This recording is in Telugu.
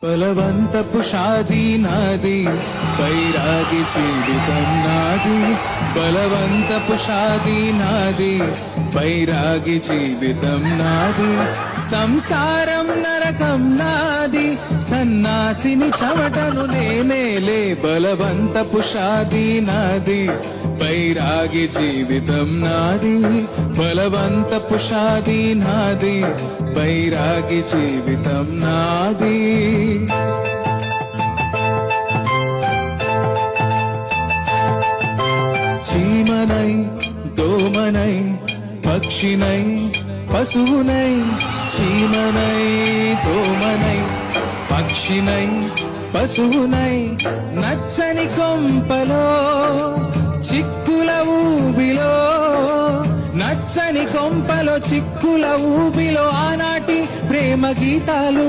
బలవంతపు షాదీ నాది, బైరాగి జీవితం నాది. బలవంతపు షాదీ నాది, బైరాగి జీవితం నాది. సంసారం నరకం నాది, సన్నాసిని చెమటను నేనేలే. బలవంతపు షాదీ నాది, బైరాగి జీవితం నాది. బలవంతపు షాదీ నాది, బైరాగి జీవితం నాది. చీమనై దోమనై పక్షినై పశువునై, చీమనై దోమనై పక్షినై పశువునై, నచ్చని కొంపలో చిక్కుల ఊబిలో, నచ్చని కొంపలో చిక్కుల ఊబిలో ఆనాటి ప్రేమ గీతాలు